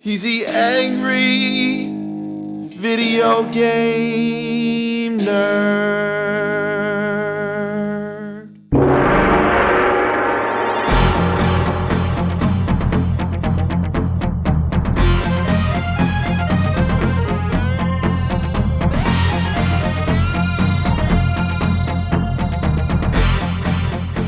He's the angry video game nerd.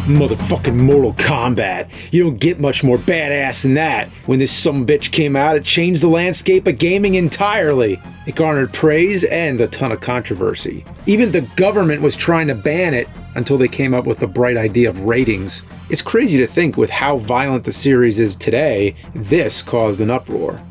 Motherfucking Mortal Kombat. You don't get much more badass than that. When this sumbitch came out, it changed the landscape of gaming entirely. It garnered praise and a ton of controversy. Even the government was trying to ban it until they came up with the bright idea of ratings. It's crazy to think with how violent the series is today, this caused an uproar.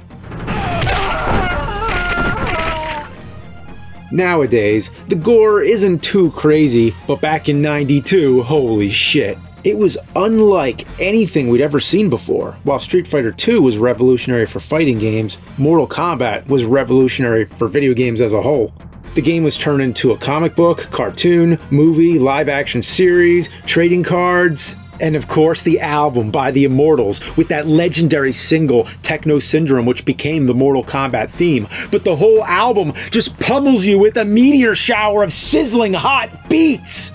Nowadays, the gore isn't too crazy, but back in '92, holy shit. It was unlike anything we'd ever seen before. While Street Fighter II was revolutionary for fighting games, Mortal Kombat was revolutionary for video games as a whole. The game was turned into a comic book, cartoon, movie, live-action series, trading cards, and of course the album by the Immortals with that legendary single, Techno Syndrome, which became the Mortal Kombat theme. But the whole album just pummels you with a meteor shower of sizzling hot beats!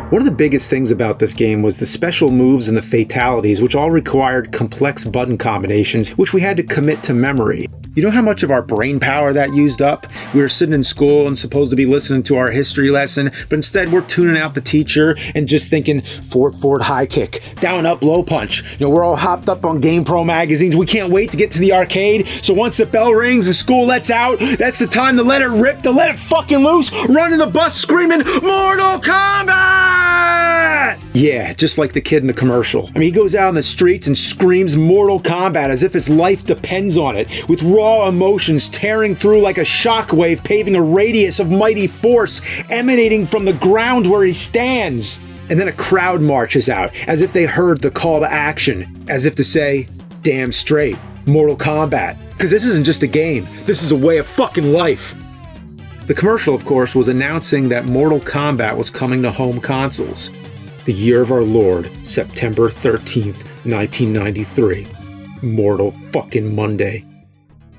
One of the biggest things about this game was the special moves and the fatalities, which all required complex button combinations, which we had to commit to memory. You know how much of our brain power that used up? We were sitting in school and supposed to be listening to our history lesson, but instead we're tuning out the teacher and just thinking forward high kick, down up low punch. You know, we're all hopped up on GamePro magazines. We can't wait to get to the arcade. So once the bell rings and school lets out, that's the time to let it rip, to let it fucking loose, run to the bus screaming, Mortal Kombat! Yeah, just like the kid in the commercial. I mean, he goes out in the streets and screams Mortal Kombat as if his life depends on it, with raw emotions tearing through like a shockwave, paving a radius of mighty force emanating from the ground where he stands. And then a crowd marches out, as if they heard the call to action, as if to say, damn straight, Mortal Kombat. Because this isn't just a game, this is a way of fucking life. The commercial, of course, was announcing that Mortal Kombat was coming to home consoles. The year of our Lord, September 13th, 1993. Mortal fucking Monday.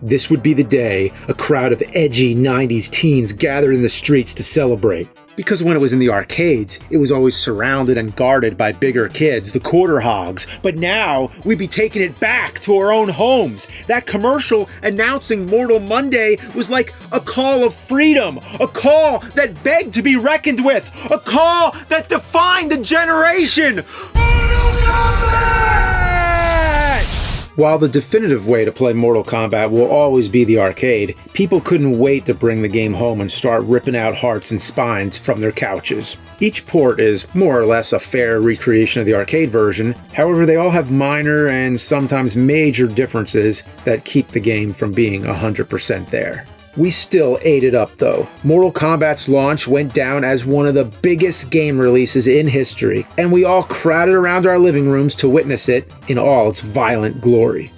This would be the day a crowd of edgy 90s teens gathered in the streets to celebrate. Because when it was in the arcades, it was always surrounded and guarded by bigger kids, the quarter hogs. But now, we'd be taking it back to our own homes. That commercial announcing Mortal Monday was like a call of freedom, a call that begged to be reckoned with, a call that defined a generation. Mortal Kombat! While the definitive way to play Mortal Kombat will always be the arcade, people couldn't wait to bring the game home and start ripping out hearts and spines from their couches. Each port is more or less a fair recreation of the arcade version, however they all have minor and sometimes major differences that keep the game from being 100% there. We still ate it up though. Mortal Kombat's launch went down as one of the biggest game releases in history, and we all crowded around our living rooms to witness it in all its violent glory.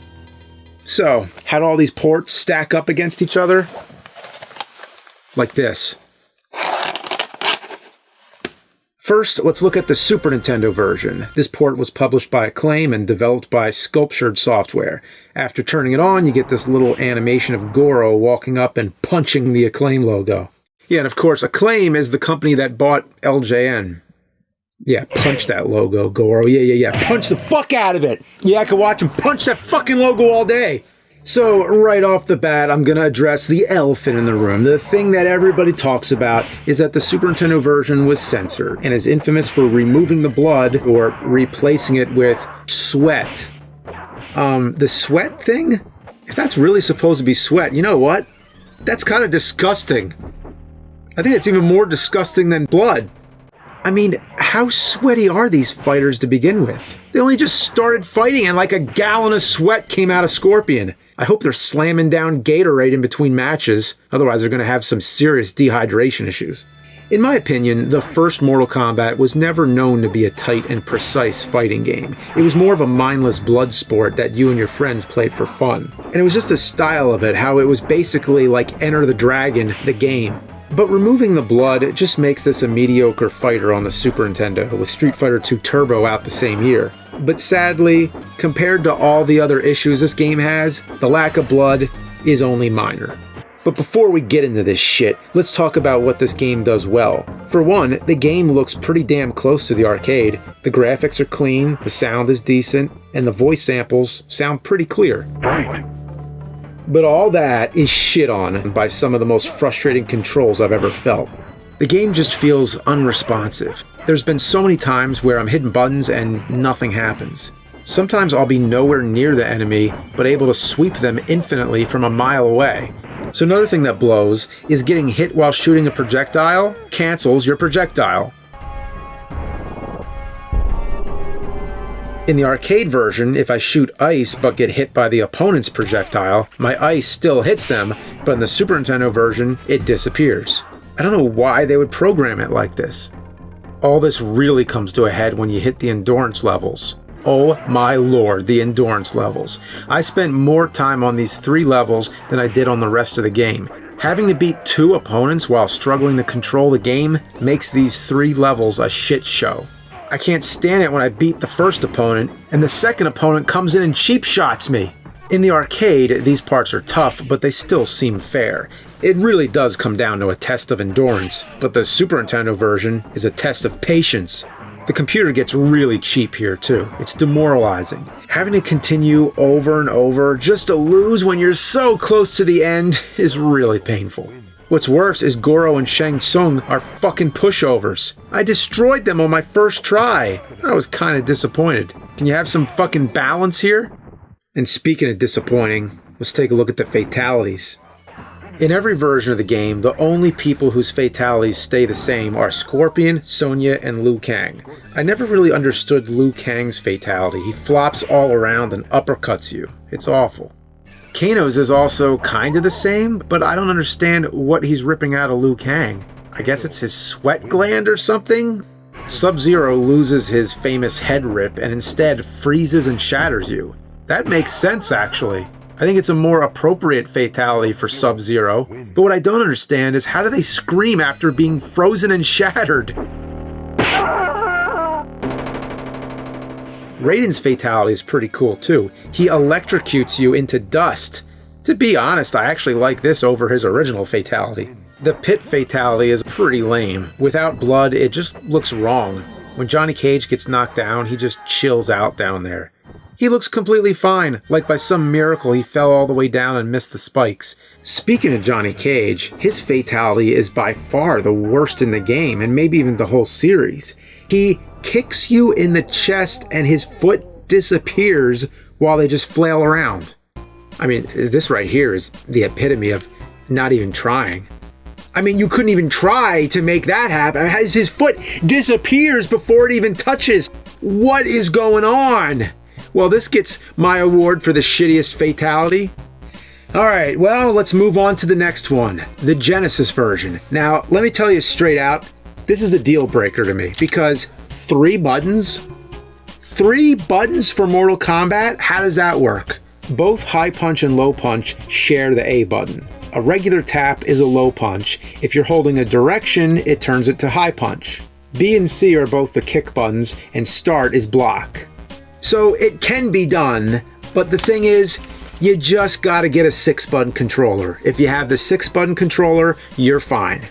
So, how'd all these ports stack up against each other? Like this. First, let's look at the Super Nintendo version. This port was published by Acclaim and developed by Sculptured Software. After turning it on, you get this little animation of Goro walking up and punching the Acclaim logo. Yeah, and of course, Acclaim is the company that bought LJN. Yeah, punch that logo, Goro. Yeah. Punch the fuck out of it. Yeah, I could watch him punch that fucking logo all day. So, right off the bat, I'm going to address the elephant in the room. The thing that everybody talks about is that the Super Nintendo version was censored and is infamous for removing the blood or replacing it with sweat. The sweat thing? If that's really supposed to be sweat, you know what? That's kind of disgusting. I think it's even more disgusting than blood. I mean, how sweaty are these fighters to begin with? They only just started fighting and like a gallon of sweat came out of Scorpion. I hope they're slamming down Gatorade in between matches, otherwise they're going to have some serious dehydration issues. In my opinion, the first Mortal Kombat was never known to be a tight and precise fighting game. It was more of a mindless blood sport that you and your friends played for fun. And it was just the style of it, how it was basically like Enter the Dragon, the game. But removing the blood just makes this a mediocre fighter on the Super Nintendo, with Street Fighter II Turbo out the same year. But sadly, compared to all the other issues this game has, the lack of blood is only minor. But before we get into this shit, let's talk about what this game does well. For one, the game looks pretty damn close to the arcade. The graphics are clean, the sound is decent, and the voice samples sound pretty clear. But all that is shit on by some of the most frustrating controls I've ever felt. The game just feels unresponsive. There's been so many times where I'm hitting buttons and nothing happens. Sometimes I'll be nowhere near the enemy, but able to sweep them infinitely from a mile away. So another thing that blows is getting hit while shooting a projectile cancels your projectile. In the arcade version, if I shoot ice but get hit by the opponent's projectile, my ice still hits them, but in the Super Nintendo version, it disappears. I don't know why they would program it like this. All this really comes to a head when you hit the endurance levels. Oh my lord, the endurance levels. I spent more time on these 3 levels than I did on the rest of the game. Having to beat 2 opponents while struggling to control the game makes these 3 levels a shit show. I can't stand it when I beat the first opponent and the second opponent comes in and cheap shots me. In the arcade, these parts are tough, but they still seem fair. It really does come down to a test of endurance, but the Super Nintendo version is a test of patience. The computer gets really cheap here too. It's demoralizing. Having to continue over and over just to lose when you're so close to the end is really painful. What's worse is Goro and Shang Tsung are fucking pushovers. I destroyed them on my first try. I was kinda disappointed. Can you have some fucking balance here? And speaking of disappointing, let's take a look at the fatalities. In every version of the game, the only people whose fatalities stay the same are Scorpion, Sonya, and Liu Kang. I never really understood Liu Kang's fatality. He flops all around and uppercuts you. It's awful. Kano's is also kinda the same, but I don't understand what he's ripping out of Liu Kang. I guess it's his sweat gland or something? Sub-Zero loses his famous head rip and instead freezes and shatters you. That makes sense, actually. I think it's a more appropriate fatality for Sub-Zero, but what I don't understand is how do they scream after being frozen and shattered? Raiden's fatality is pretty cool too. He electrocutes you into dust. To be honest, I actually like this over his original fatality. The pit fatality is pretty lame. Without blood, it just looks wrong. When Johnny Cage gets knocked down, he just chills out down there. He looks completely fine, like by some miracle he fell all the way down and missed the spikes. Speaking of Johnny Cage, his fatality is by far the worst in the game, and maybe even the whole series. He kicks you in the chest and his foot disappears while they just flail around. I mean, this right here is the epitome of not even trying. I mean, you couldn't even try to make that happen. His foot disappears before it even touches. What is going on? Well, this gets my award for the shittiest fatality. Alright, well, let's move on to the next one. The Genesis version. Now, let me tell you straight out, this is a deal breaker to me, because 3 buttons? 3 buttons for Mortal Kombat? How does that work? Both high punch and low punch share the A button. A regular tap is a low punch. If you're holding a direction, it turns it to high punch. B and C are both the kick buttons, and start is block. So it can be done, but the thing is, you just gotta get a 6-button controller. If you have the 6-button controller, you're fine.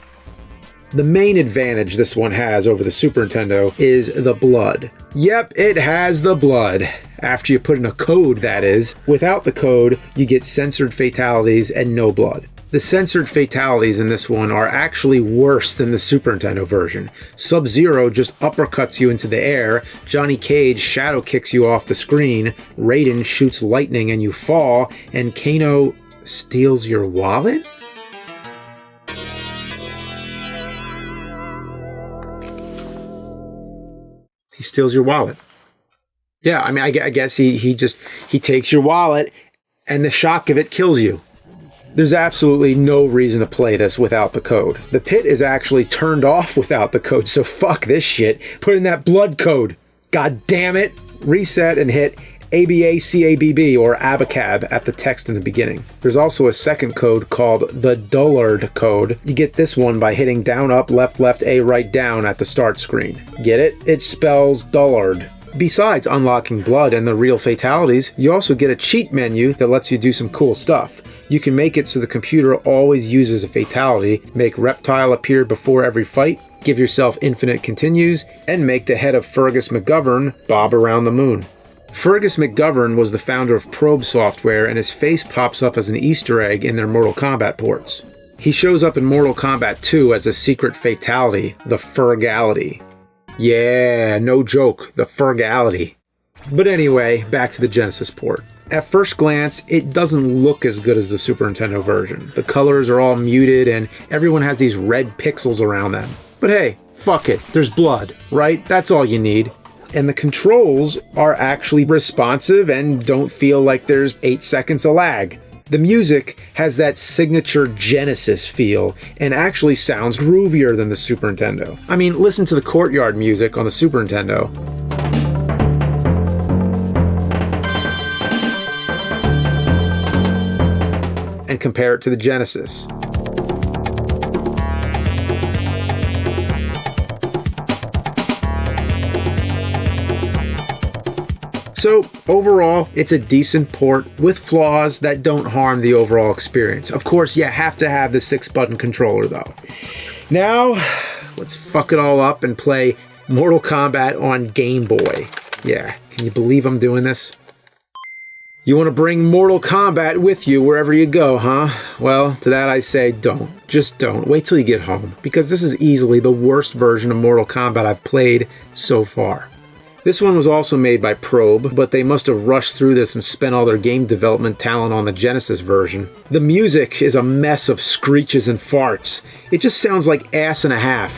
The main advantage this one has over the Super Nintendo is the blood. Yep, it has the blood. After you put in a code, that is. Without the code, you get censored fatalities and no blood. The censored fatalities in this one are actually worse than the Super Nintendo version. Sub-Zero just uppercuts you into the air, Johnny Cage shadow kicks you off the screen, Raiden shoots lightning and you fall, and Kano steals your wallet? He steals your wallet. Yeah, I mean, I guess he takes your wallet and the shock of it kills you. There's absolutely no reason to play this without the code. The pit is actually turned off without the code, so fuck this shit. Put in that blood code. God damn it. Reset and hit ABACABB or ABACAB at the text in the beginning. There's also a second code called the Dullard code. You get this one by hitting down, up, left, A, right, down at the start screen. Get it? It spells Dullard. Besides unlocking blood and the real fatalities, you also get a cheat menu that lets you do some cool stuff. You can make it so the computer always uses a fatality, make Reptile appear before every fight, give yourself infinite continues, and make the head of Fergus McGovern bob around the moon. Fergus McGovern was the founder of Probe Software, and his face pops up as an Easter egg in their Mortal Kombat ports. He shows up in Mortal Kombat 2 as a secret fatality, the Fergality. Yeah, no joke, the Fergality. But anyway, back to the Genesis port. At first glance, it doesn't look as good as the Super Nintendo version. The colors are all muted and everyone has these red pixels around them. But hey, fuck it, there's blood, right? That's all you need. And the controls are actually responsive and don't feel like there's 8 seconds of lag. The music has that signature Genesis feel and actually sounds groovier than the Super Nintendo. I mean, listen to the courtyard music on the Super Nintendo. And compare it to the Genesis. So, overall, it's a decent port with flaws that don't harm the overall experience. Of course, you have to have the 6-button controller, though. Now, let's fuck it all up and play Mortal Kombat on Game Boy. Yeah, can you believe I'm doing this? You want to bring Mortal Kombat with you wherever you go, huh? Well, to that I say don't. Just don't. Wait till you get home, because this is easily the worst version of Mortal Kombat I've played so far. This one was also made by Probe, but they must have rushed through this and spent all their game development talent on the Genesis version. The music is a mess of screeches and farts. It just sounds like ass and a half.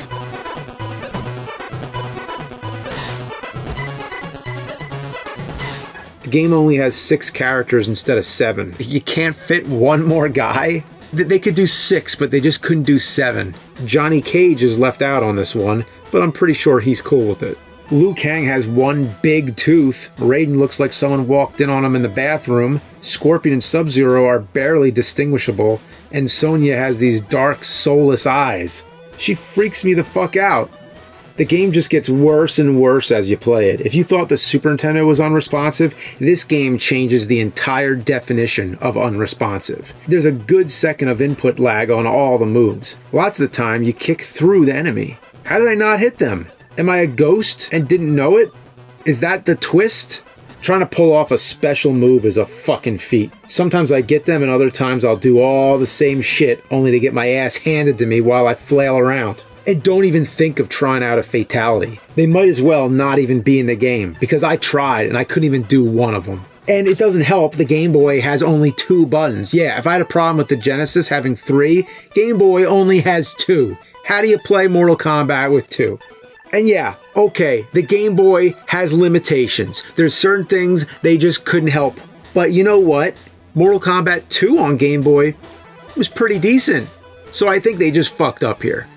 The game only has 6 characters instead of 7. You can't fit one more guy? They could do 6, but they just couldn't do 7. Johnny Cage is left out on this one, but I'm pretty sure he's cool with it. Liu Kang has one big tooth. Raiden looks like someone walked in on him in the bathroom. Scorpion and Sub-Zero are barely distinguishable. And Sonya has these dark, soulless eyes. She freaks me the fuck out. The game just gets worse and worse as you play it. If you thought the Super Nintendo was unresponsive, this game changes the entire definition of unresponsive. There's a good second of input lag on all the moves. Lots of the time, you kick through the enemy. How did I not hit them? Am I a ghost and didn't know it? Is that the twist? Trying to pull off a special move is a fucking feat. Sometimes I get them and other times I'll do all the same shit only to get my ass handed to me while I flail around. And don't even think of trying out a fatality. They might as well not even be in the game because I tried and I couldn't even do one of them. And it doesn't help the Game Boy has only 2 buttons. Yeah, if I had a problem with the Genesis having 3, Game Boy only has 2. How do you play Mortal Kombat with 2? And yeah, okay, the Game Boy has limitations. There's certain things they just couldn't help. But you know what? Mortal Kombat 2 on Game Boy was pretty decent. So I think they just fucked up here.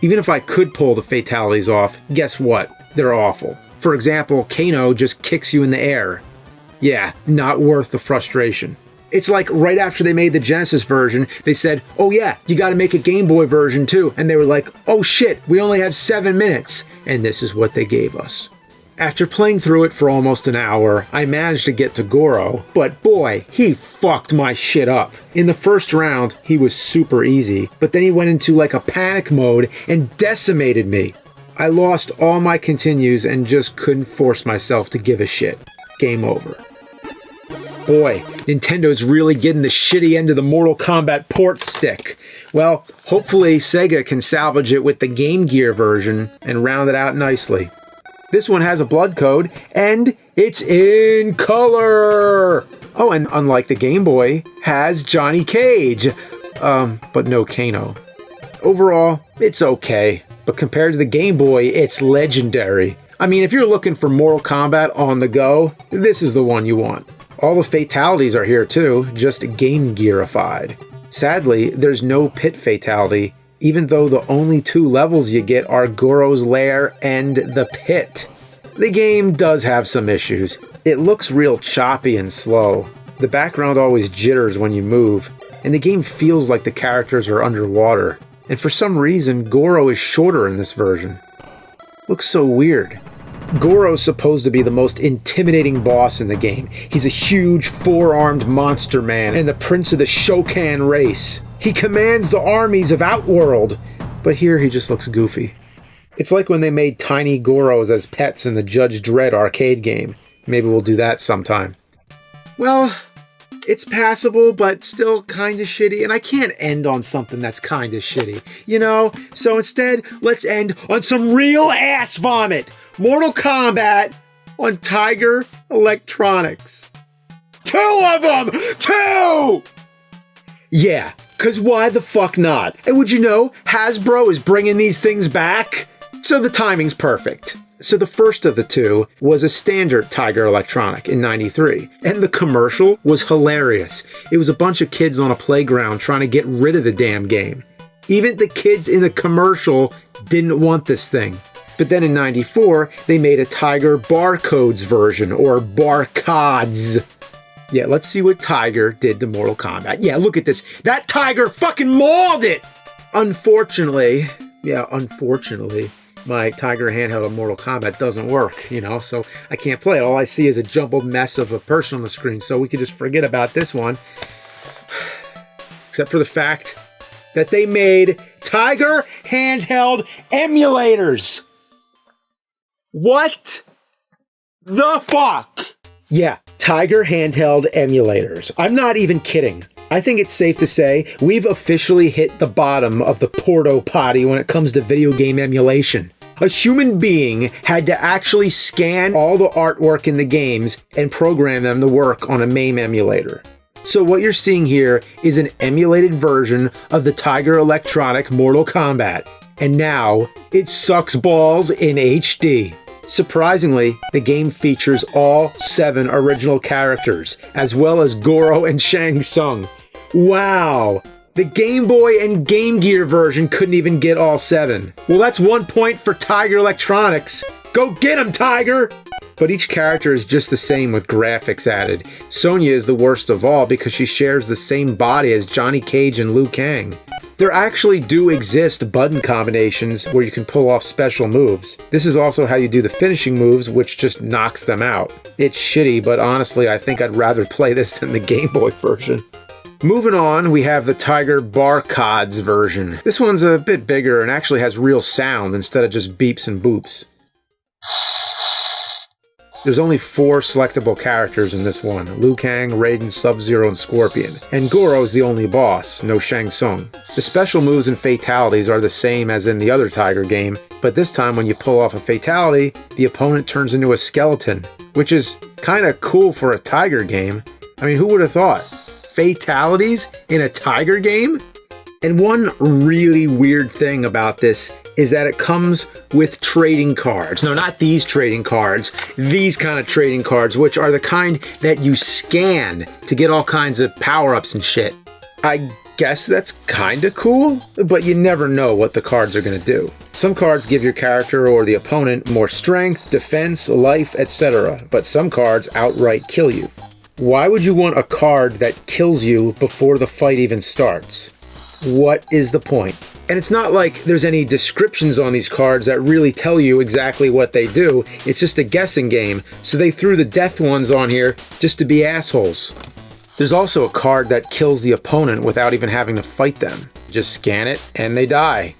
Even if I could pull the fatalities off, guess what? They're awful. For example, Kano just kicks you in the air. Yeah, not worth the frustration. It's like right after they made the Genesis version, they said, oh yeah, you gotta make a Game Boy version too. And they were like, oh shit, we only have 7 minutes. And this is what they gave us. After playing through it for almost an hour, I managed to get to Goro, but boy, he fucked my shit up. In the first round, he was super easy, but then he went into like a panic mode and decimated me. I lost all my continues and just couldn't force myself to give a shit. Game over. Boy, Nintendo's really getting the shitty end of the Mortal Kombat port stick. Well, hopefully Sega can salvage it with the Game Gear version and round it out nicely. This one has a blood code, and it's in color! Oh, and unlike the Game Boy, has Johnny Cage. But no Kano. Overall, it's okay, but compared to the Game Boy, it's legendary. I mean, if you're looking for Mortal Kombat on the go, this is the one you want. All the fatalities are here too, just Game Gearified. Sadly, there's no pit fatality, even though the only 2 levels you get are Goro's Lair and the Pit. The game does have some issues. It looks real choppy and slow. The background always jitters when you move, and the game feels like the characters are underwater. And for some reason, Goro is shorter in this version. Looks so weird. Goro's supposed to be the most intimidating boss in the game. He's a huge four-armed monster man and the prince of the Shokan race. He commands the armies of Outworld, but here he just looks goofy. It's like when they made tiny Goros as pets in the Judge Dredd arcade game. Maybe we'll do that sometime. Well, it's passable, but still kinda shitty, and I can't end on something that's kinda shitty, you know? So instead, let's end on some real ass vomit! Mortal Kombat on Tiger Electronics. 2 of them! 2! Yeah, cause why the fuck not? And would you know, Hasbro is bringing these things back? So the timing's perfect. So the first of the 2 was a standard Tiger Electronic in '93, and the commercial was hilarious. It was a bunch of kids on a playground trying to get rid of the damn game. Even the kids in the commercial didn't want this thing. But then in '94, they made a Tiger Barcodes version, or Barcods. Yeah, let's see what Tiger did to Mortal Kombat. Yeah, look at this. That Tiger fucking mauled it! Unfortunately, my Tiger handheld of Mortal Kombat doesn't work, you know, so I can't play it. All I see is a jumbled mess of a person on the screen, so we could just forget about this one. Except for the fact that they made Tiger handheld emulators. What the fuck? Yeah, Tiger handheld emulators. I'm not even kidding. I think it's safe to say we've officially hit the bottom of the porto potty when it comes to video game emulation. A human being had to actually scan all the artwork in the games and program them to work on a MAME emulator. So what you're seeing here is an emulated version of the Tiger Electronic Mortal Kombat, and now it sucks balls in HD. Surprisingly, the game features all 7 original characters, as well as Goro and Shang Tsung. Wow! The Game Boy and Game Gear version couldn't even get all 7. Well, that's 1 point for Tiger Electronics. Go get 'em, Tiger! But each character is just the same with graphics added. Sonya is the worst of all because she shares the same body as Johnny Cage and Liu Kang. There actually do exist button combinations where you can pull off special moves. This is also how you do the finishing moves, which just knocks them out. It's shitty, but honestly, I think I'd rather play this than the Game Boy version. Moving on, we have the Tiger Barcods version. This one's a bit bigger and actually has real sound instead of just beeps and boops. There's only 4 selectable characters in this one: Liu Kang, Raiden, Sub-Zero, and Scorpion. And Goro's the only boss, no Shang Tsung. The special moves and fatalities are the same as in the other Tiger game, but this time when you pull off a fatality, the opponent turns into a skeleton, which is kinda cool for a Tiger game. I mean, who would have thought? Fatalities in a Tiger game? And one really weird thing about this is that it comes with trading cards. No, not these trading cards. These kind of trading cards, which are the kind that you scan to get all kinds of power-ups and shit. I guess that's kind of cool, but you never know what the cards are going to do. Some cards give your character or the opponent more strength, defense, life, etc. But some cards outright kill you. Why would you want a card that kills you before the fight even starts? What is the point? And it's not like there's any descriptions on these cards that really tell you exactly what they do. It's just a guessing game, so they threw the death ones on here just to be assholes. There's also a card that kills the opponent without even having to fight them. Just scan it and they die.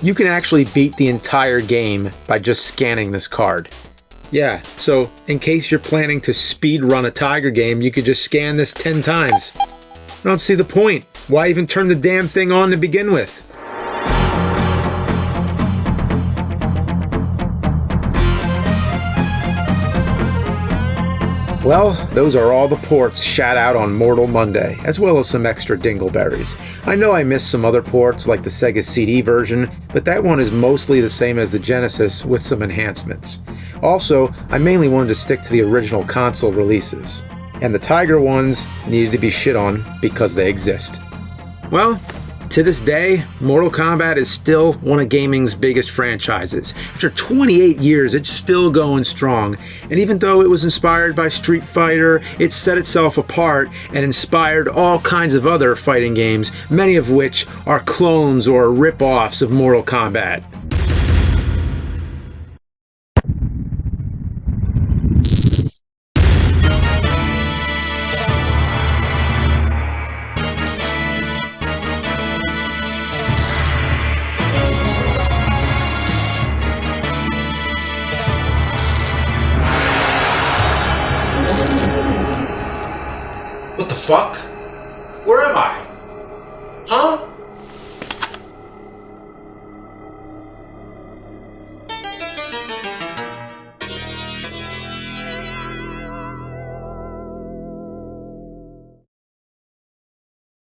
You can actually beat the entire game by just scanning this card. Yeah, so in case you're planning to speedrun a Tiger game, you could just scan this 10 times. I don't see the point. Why even turn the damn thing on to begin with? Well, those are all the ports shat out on Mortal Monday, as well as some extra dingleberries. I know I missed some other ports like the Sega CD version, but that one is mostly the same as the Genesis with some enhancements. Also, I mainly wanted to stick to the original console releases. And the Tiger ones needed to be shit on because they exist. Well, to this day, Mortal Kombat is still one of gaming's biggest franchises. After 28 years, it's still going strong. And even though it was inspired by Street Fighter, it set itself apart and inspired all kinds of other fighting games, many of which are clones or rip-offs of Mortal Kombat. fuck? Where am I? Huh?